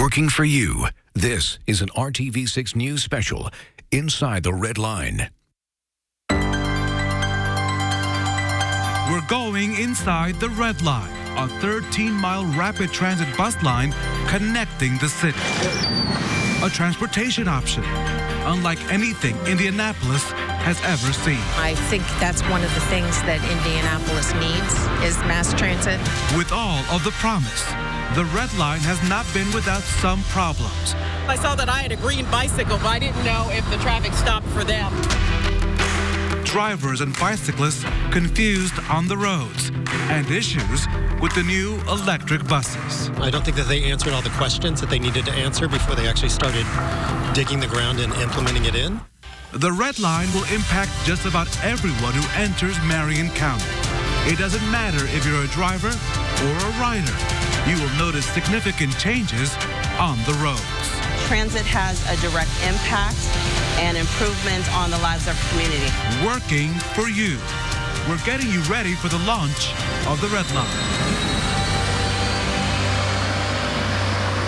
Working for you. This is an RTV6 News special, Inside the Red Line. We're going inside the Red Line, a 13-mile rapid transit bus line connecting the city. A transportation option unlike anything Indianapolis has ever seen. I think that's one of the things that Indianapolis needs is mass transit. With all of the promise, the Red Line has not been without some problems. I saw that I had a green bicycle, but I didn't know if the traffic stopped for them. Drivers and bicyclists confused on the roads, and issues with the new electric buses. I don't think that they answered all the questions that they needed to answer before they actually started digging the ground and implementing it in. The Red Line will impact just about everyone who enters Marion County. It doesn't matter if you're a driver or a rider. You will notice significant changes on the roads. Transit has a direct impact and improvement on the lives of our community. Working for you. We're getting you ready for the launch of the Red Line.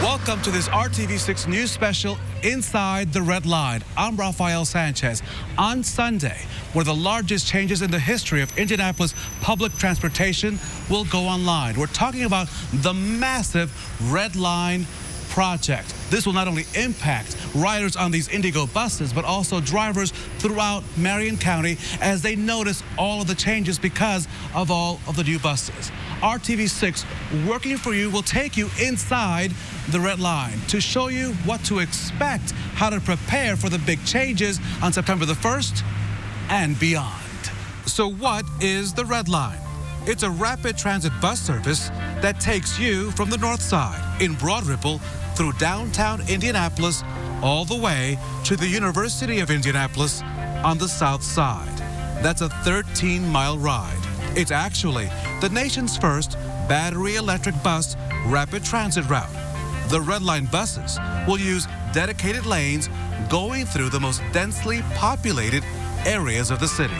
Welcome to this RTV6 News special, Inside the Red Line. I'm Rafael Sanchez. On Sunday, where the largest changes in the history of Indianapolis public transportation will go online. We're talking about the massive Red Line project. This will not only impact riders on these IndyGo buses, but also drivers throughout Marion County as they notice all of the changes because of all of the new buses. RTV6 Working for You will take you inside the Red Line to show you what to expect, how to prepare for the big changes on September the 1st and beyond. So what is the Red Line? It's a rapid transit bus service that takes you from the north side in Broad Ripple through downtown Indianapolis all the way to the University of Indianapolis on the south side. That's a 13-mile ride. It's actually the nation's first battery electric bus rapid transit route. The Red Line buses will use dedicated lanes going through the most densely populated areas of the city.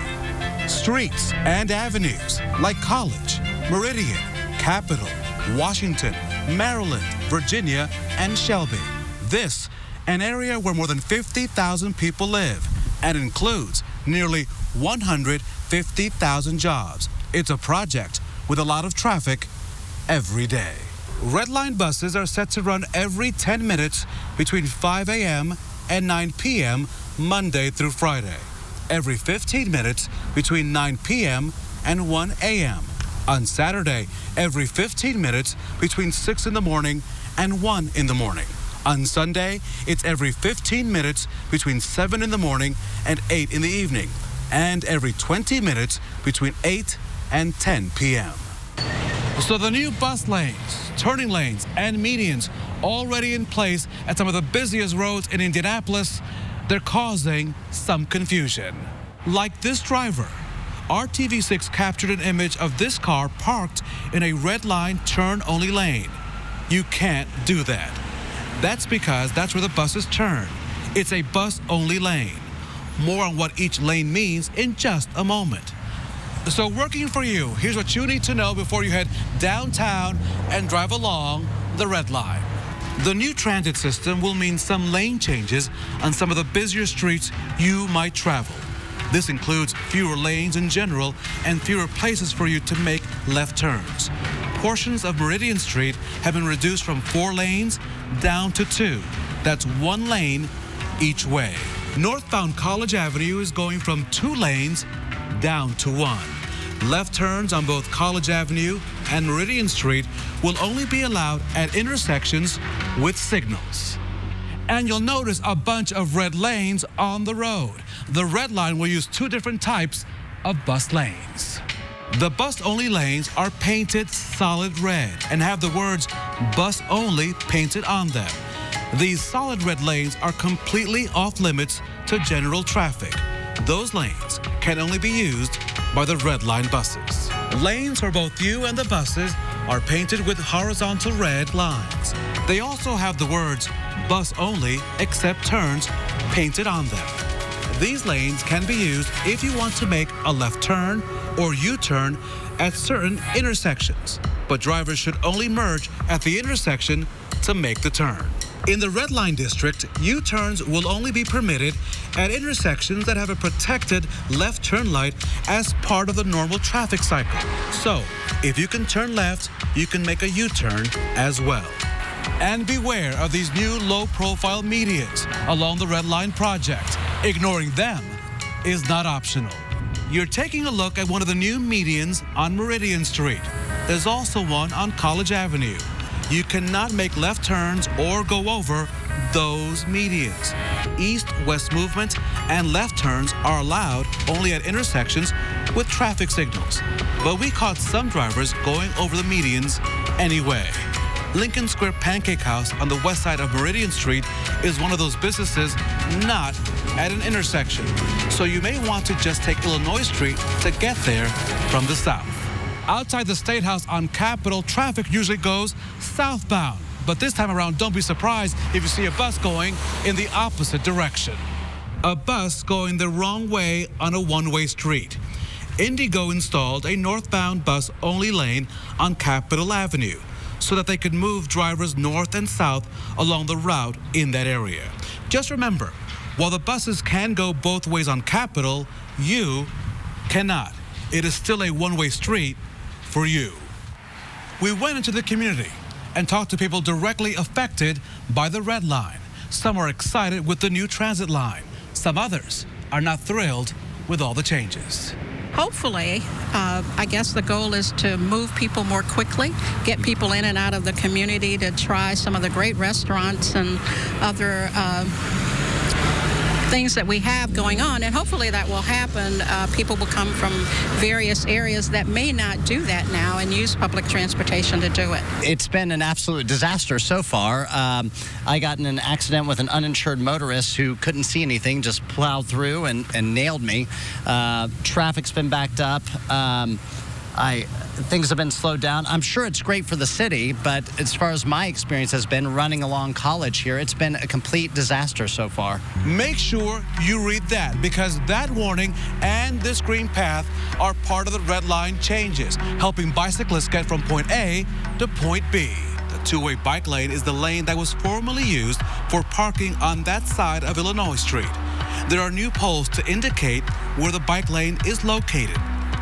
Streets and avenues like College, Meridian, Capitol, Washington, Maryland, Virginia, and Shelby. This, an area where more than 50,000 people live and includes nearly 150,000 jobs. It's a project with a lot of traffic every day. Red Line buses are set to run every 10 minutes between 5 a.m. and 9 p.m. Monday through Friday. Every 15 minutes between 9 p.m. and 1 a.m. On Saturday, every 15 minutes between 6 in the morning and 1 in the morning. On Sunday, it's every 15 minutes between 7 in the morning and 8 in the evening. And every 20 minutes between 8 and 10 p.m. So the new bus lanes, turning lanes, and medians already in place at some of the busiest roads in Indianapolis, they're causing some confusion. Like this driver. RTV6 captured an image of this car parked in a Red Line turn-only lane. You can't do that. That's because that's where the buses turn. It's a bus-only lane. More on what each lane means in just a moment. So working for you, here's what you need to know before you head downtown and drive along the Red Line. The new transit system will mean some lane changes on some of the busier streets you might travel. This includes fewer lanes in general and fewer places for you to make left turns. Portions of Meridian Street have been reduced from 4 lanes down to 2. That's 1 lane each way. Northbound College Avenue is going from 2 lanes down to 1. Left turns on both College Avenue and Meridian Street will only be allowed at intersections with signals. And you'll notice a bunch of red lanes on the road. The Red Line will use 2 different types of bus lanes. The bus-only lanes are painted solid red and have the words "bus only" painted on them. These solid red lanes are completely off limits to general traffic. Those lanes can only be used by the Red Line buses. Lanes for both you and the buses are painted with horizontal red lines. They also have the words "bus only except turns" painted on them. These lanes can be used if you want to make a left turn or U-turn at certain intersections, but drivers should only merge at the intersection to make the turn. In the red line district, U-turns will only be permitted at intersections that have a protected left turn light as part of the normal traffic cycle. So, if you can turn left, you can make a U-turn as well. And beware of these new low-profile medians along the red line project. Ignoring them is not optional. You're taking a look at one of the new medians on Meridian Street. There's also one on College Avenue. You cannot make left turns or go over those medians. East-west movement and left turns are allowed only at intersections with traffic signals. But we caught some drivers going over the medians anyway. Lincoln Square Pancake House on the west side of Meridian Street is one of those businesses not at an intersection. So you may want to just take Illinois Street to get there from the south. Outside the State House on Capitol, traffic usually goes southbound. But this time around, don't be surprised if you see a bus going in the opposite direction. A bus going the wrong way on a one-way street. IndyGo installed a northbound bus-only lane on Capitol Avenue so that they could move drivers north and south along the route in that area. Just remember, while the buses can go both ways on Capitol, you cannot. It is still a one-way street for you. We went into the community and talked to people directly affected by the red line. Some are excited with the new transit line. Some others are not thrilled with all the changes. Hopefully, I guess the goal is to move people more quickly, get people in and out of the community to try some of the great restaurants and other things that we have going on, and hopefully that will happen. People will come from various areas that may not do that now and use public transportation to do it. It's been an absolute disaster so far. I got in an accident with an uninsured motorist who couldn't see anything, just plowed through and nailed me. Traffic's been backed up. Things have been slowed down. I'm sure it's great for the city, but as far as my experience has been running along College here, it's been a complete disaster so far. Make sure you read that, because that warning and this green path are part of the red line changes, helping bicyclists get from point A to point B. The two-way bike lane is the lane that was formerly used for parking on that side of Illinois Street. There are new poles to indicate where the bike lane is located.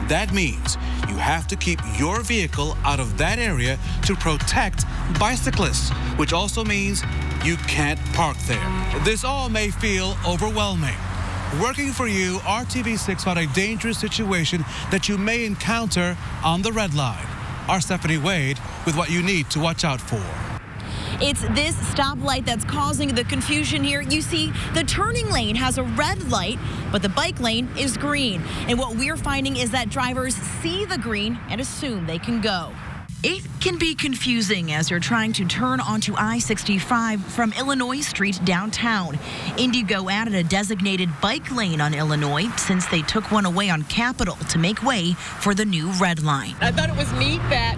That means you have to keep your vehicle out of that area to protect bicyclists, which also means you can't park there. This all may feel overwhelming. Working for you, RTV6 found a dangerous situation that you may encounter on the red line. Our Stephanie Wade with what you need to watch out for. It's this stoplight that's causing the confusion here. You see, the turning lane has a red light, but the bike lane is green. And what we're finding is that drivers see the green and assume they can go. It can be confusing as you're trying to turn onto I-65 from Illinois Street downtown. IndyGo added a designated bike lane on Illinois since they took one away on Capitol to make way for the new red line. I thought it was neat that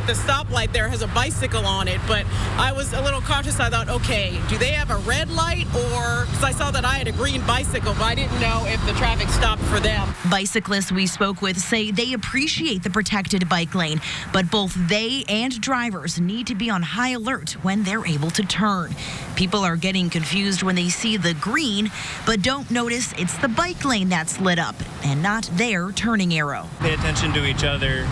the stoplight there has a bicycle on it, but I was a little cautious. I thought, okay, do they have a red light, or because I saw that I had a green bicycle, but I didn't know if the traffic stopped for them. Bicyclists we spoke with say they appreciate the protected bike lane, but both they and drivers need to be on high alert when they're able to turn. People are getting confused when they see the green, but don't notice it's the bike lane that's lit up and not their turning arrow. Pay attention to each other.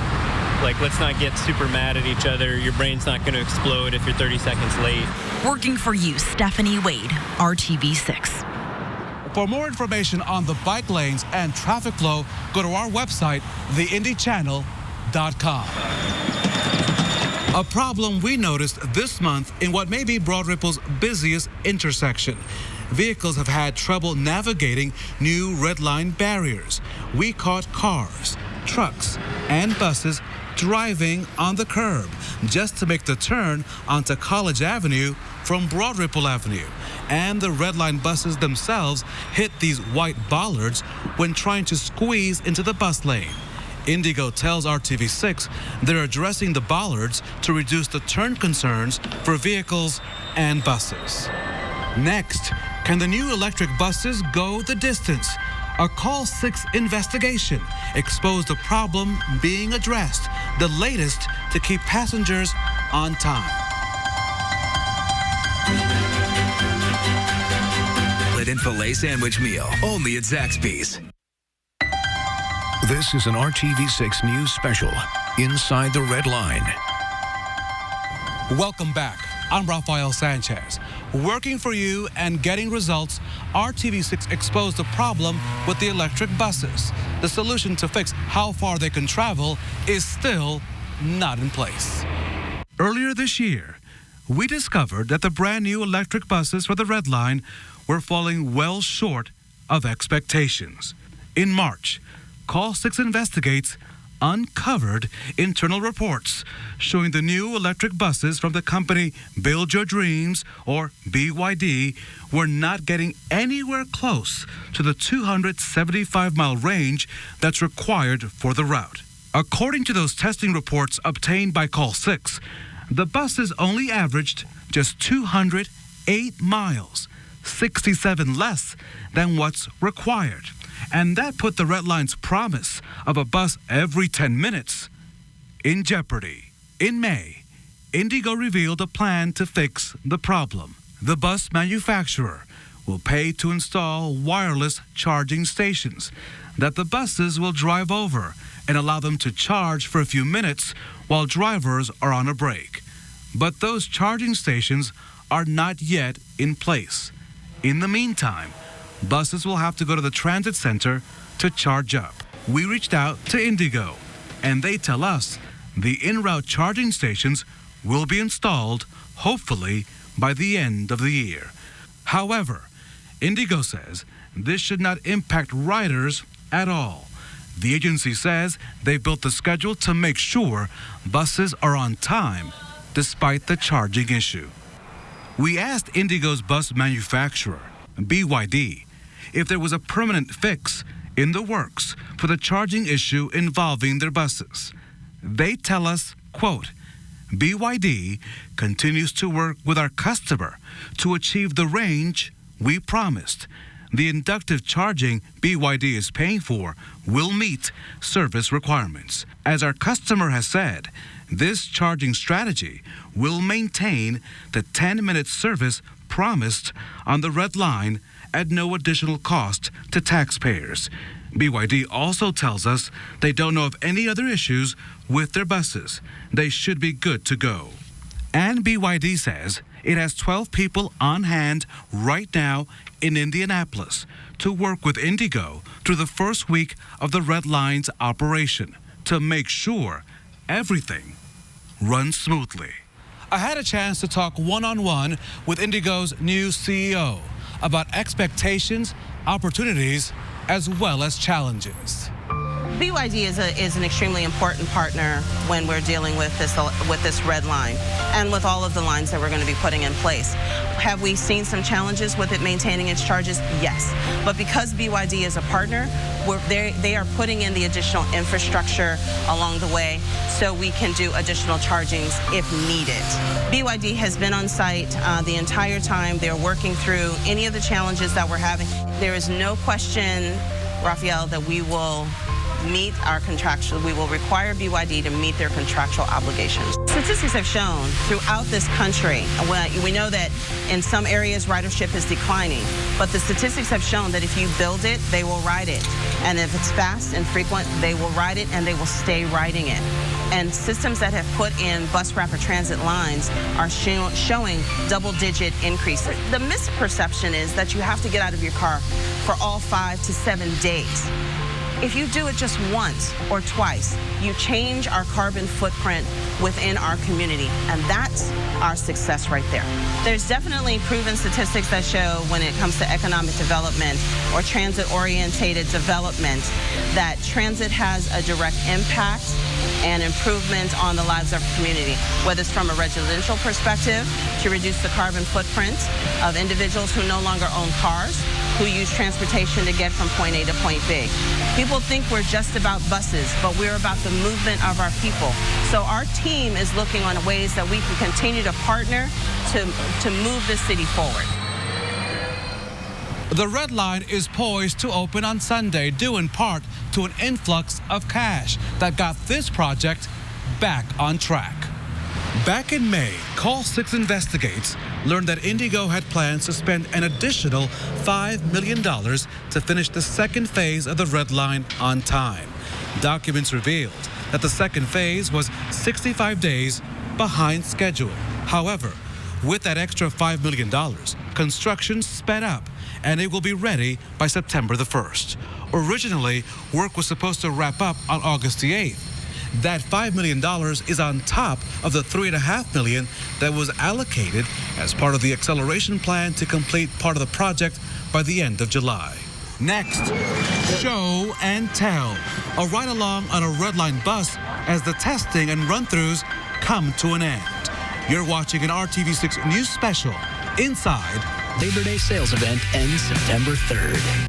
Like, let's not get super mad at each other. Your brain's not going to explode if you're 30 seconds late. Working for you, Stephanie Wade, RTV6. For more information on the bike lanes and traffic flow, go to our website, theindychannel.com. A problem we noticed this month in what may be Broad Ripple's busiest intersection. Vehicles have had trouble navigating new red line barriers. We caught cars, trucks, and buses driving on the curb just to make the turn onto College Avenue from Broad Ripple Avenue. And the red line buses themselves hit these white bollards when trying to squeeze into the bus lane. IndyGo tells RTV6 they're addressing the bollards to reduce the turn concerns for vehicles and buses. Next, can the new electric buses go the distance? A Call 6 investigation exposed the problem being addressed, the latest to keep passengers on time. than filet sandwich meal. Only at Zaxby's. This is an RTV6 News special, Inside the Red Line. Welcome back. I'm Rafael Sanchez. Working for you and getting results, RTV6 exposed the problem with the electric buses. The solution to fix how far they can travel is still not in place. Earlier this year, we discovered that the brand new electric buses for the Red Line were falling well short of expectations. In March, Call 6 Investigates uncovered internal reports showing the new electric buses from the company Build Your Dreams, or BYD, were not getting anywhere close to the 275-mile range that's required for the route. According to those testing reports obtained by Call 6, the buses only averaged just 208 miles, 67 less than what's required. And that put the Red Line's promise of a bus every 10 minutes in jeopardy. In May, IndyGo revealed a plan to fix the problem. The bus manufacturer will pay to install wireless charging stations that the buses will drive over and allow them to charge for a few minutes while drivers are on a break. But those charging stations are not yet in place. In the meantime, buses will have to go to the transit center to charge up. We reached out to IndyGo, and they tell us the en-route charging stations will be installed, hopefully, by the end of the year. However, IndyGo says this should not impact riders at all. The agency says they've built the schedule to make sure buses are on time, despite the charging issue. We asked IndyGo's bus manufacturer, BYD, if there was a permanent fix in the works for the charging issue involving their buses. They tell us, quote, BYD continues to work with our customer to achieve the range we promised. The inductive charging BYD is paying for will meet service requirements. As our customer has said, this charging strategy will maintain the 10-minute service promised on the Red Line at no additional cost to taxpayers. BYD also tells us they don't know of any other issues with their buses. They should be good to go. And BYD says it has 12 people on hand right now in Indianapolis to work with IndyGo through the first week of the Red Line's operation to make sure everything runs smoothly. I had a chance to talk one-on-one with IndyGo's new CEO about expectations, opportunities, as well as challenges. BYD is an extremely important partner when we're dealing with this Red Line and with all of the lines that we're going to be putting in place. Have we seen some challenges with it maintaining its charges? Yes. But because BYD is a partner, they are putting in the additional infrastructure along the way so we can do additional chargings if needed. BYD has been on site the entire time. They're working through any of the challenges that we're having. There is no question, Rafael, that we will require BYD to meet their contractual obligations. Statistics have shown throughout this country, we know that in some areas ridership is declining, but the statistics have shown that if you build it, they will ride it. And if it's fast and frequent, they will ride it and they will stay riding it. And systems that have put in bus rapid transit lines are showing double-digit increases. The misperception is that you have to get out of your car for all 5 to 7 days. If you do it just once or twice, you change our carbon footprint within our community, and that's our success right there. There's definitely proven statistics that show when it comes to economic development or transit-orientated development that transit has a direct impact and improvement on the lives of our community, whether it's from a residential perspective to reduce the carbon footprint of individuals who no longer own cars, who use transportation to get from point A to point B. People think we're just about buses, but we're about the movement of our people. So our team is looking on ways that we can continue to partner to move this city forward. The Red Line is poised to open on Sunday, due in part to an influx of cash that got this project back on track. Back in May, Call 6 Investigates learned that IndyGo had plans to spend an additional $5 million to finish the second phase of the Red Line on time. Documents revealed that the second phase was 65 days behind schedule. However, with that extra $5 million, construction sped up and it will be ready by September the 1st. Originally, work was supposed to wrap up on August the 8th. That $5 million is on top of the $3.5 million that was allocated as part of the acceleration plan to complete part of the project by the end of July. Next, show and tell. A ride along on a Red Line bus as the testing and run-throughs come to an end. You're watching an RTV6 News Special, Inside. Labor Day sales event ends September 3rd.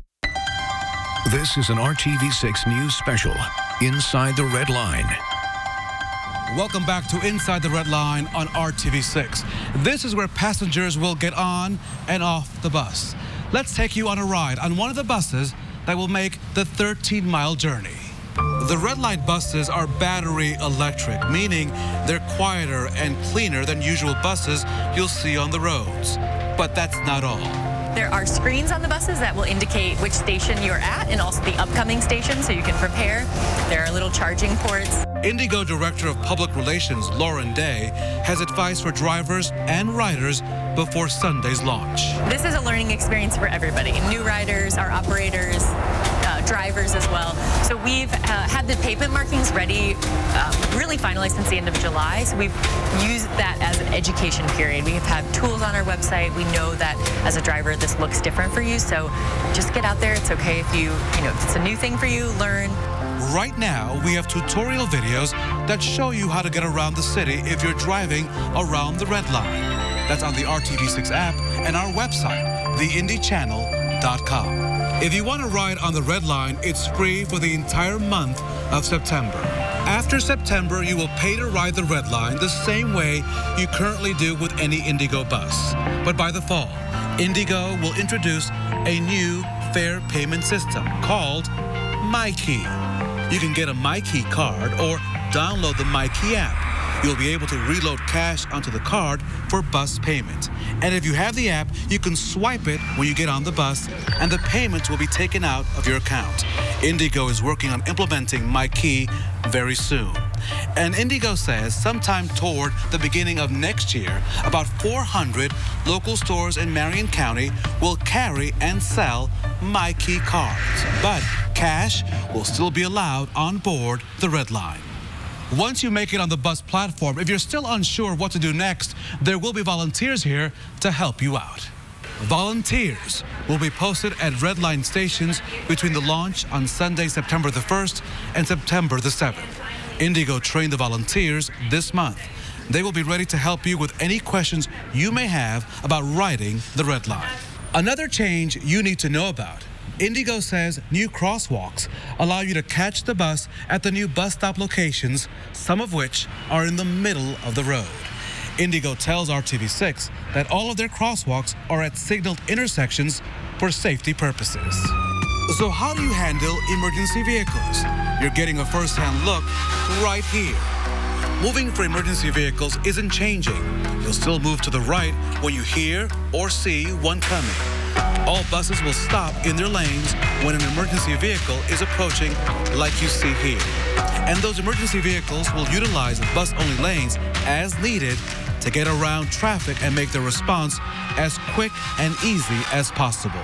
This is an RTV6 News Special, Inside the Red Line. Welcome back to Inside the Red Line on RTV6. This is where passengers will get on and off the bus. Let's take you on a ride on one of the buses that will make the 13-mile journey. The Red Line buses are battery electric, meaning they're quieter and cleaner than usual buses you'll see on the roads. But that's not all. There are screens on the buses that will indicate which station you're at and also the upcoming station so you can prepare. There are little charging ports. IndyGo Director of Public Relations, Lauren Day, has advice for drivers and riders before Sunday's launch. This is a learning experience for everybody. New riders, our operators, drivers as well. So we've had the pavement markings ready, really finalized since the end of July. So we've used that as an education period. We have had tools on our website. We know that as a driver, this looks different for you. So just get out there. It's okay if if it's a new thing for you, learn. Right now, we have tutorial videos that show you how to get around the city if you're driving around the Red Line. That's on the RTV6 app and our website, theindychannel.com. If you want to ride on the Red Line, it's free for the entire month of September. After September, you will pay to ride the Red Line the same way you currently do with any IndyGo bus. But by the fall, IndyGo will introduce a new fare payment system called MyKey. You can get a MyKey card or download the MyKey app. You'll be able to reload cash onto the card for bus payment. And if you have the app, you can swipe it when you get on the bus, and the payments will be taken out of your account. IndyGo is working on implementing MyKey very soon. And IndyGo says sometime toward the beginning of next year, about 400 local stores in Marion County will carry and sell MyKey cards. But cash will still be allowed on board the Red Line. Once you make it on the bus platform, if you're still unsure what to do next, there will be volunteers here to help you out. Volunteers will be posted at Red Line stations between the launch on Sunday, September the 1st and September the 7th. IndyGo trained the volunteers this month. They will be ready to help you with any questions you may have about riding the Red Line. Another change you need to know about. IndyGo says new crosswalks allow you to catch the bus at the new bus stop locations, some of which are in the middle of the road. IndyGo tells RTV6 that all of their crosswalks are at signaled intersections for safety purposes. So how do you handle emergency vehicles? You're getting a first-hand look right here. Moving for emergency vehicles isn't changing. You'll still move to the right when you hear or see one coming. All buses will stop in their lanes when an emergency vehicle is approaching, like you see here. And those emergency vehicles will utilize bus-only lanes as needed to get around traffic and make their response as quick and easy as possible.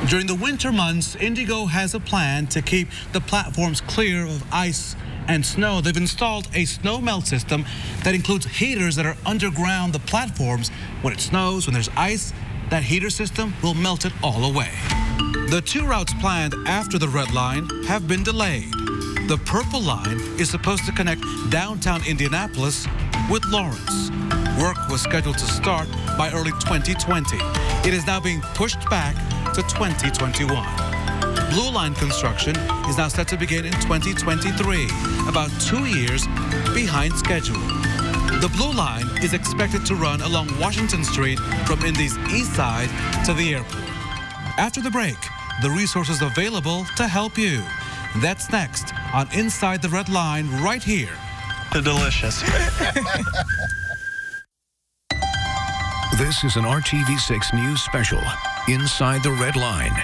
During the winter months, IndyGo has a plan to keep the platforms clear of ice and snow. They've installed a snow melt system that includes heaters that are underground the platforms. When it snows, when there's ice, that heater system will melt it all away. The two routes planned after the Red Line have been delayed. The Purple Line is supposed to connect downtown Indianapolis with Lawrence. Work was scheduled to start by early 2020. It is now being pushed back to 2021. Blue Line construction is now set to begin in 2023, about 2 years behind schedule. The Blue Line is expected to run along Washington Street from Indy's east side to the airport. After the break, the resources available to help you. That's next on Inside the Red Line right here. They're delicious. This is an RTV6 News special, Inside the Red Line.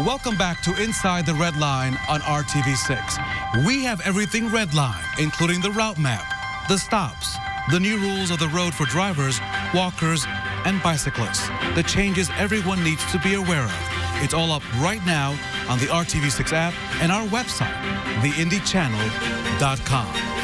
Welcome back to Inside the Red Line on RTV6. We have everything red line, including the route map, the stops, the new rules of the road for drivers, walkers, and bicyclists, the changes everyone needs to be aware of. It's all up right now on the RTV6 app and our website, theindychannel.com.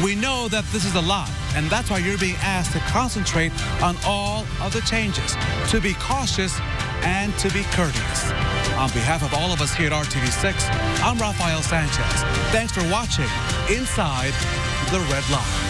We know that this is a lot, and that's why you're being asked to concentrate on all of the changes, to be cautious and to be courteous. On behalf of all of us here at RTV6, I'm Rafael Sanchez. Thanks for watching Inside the Red Line.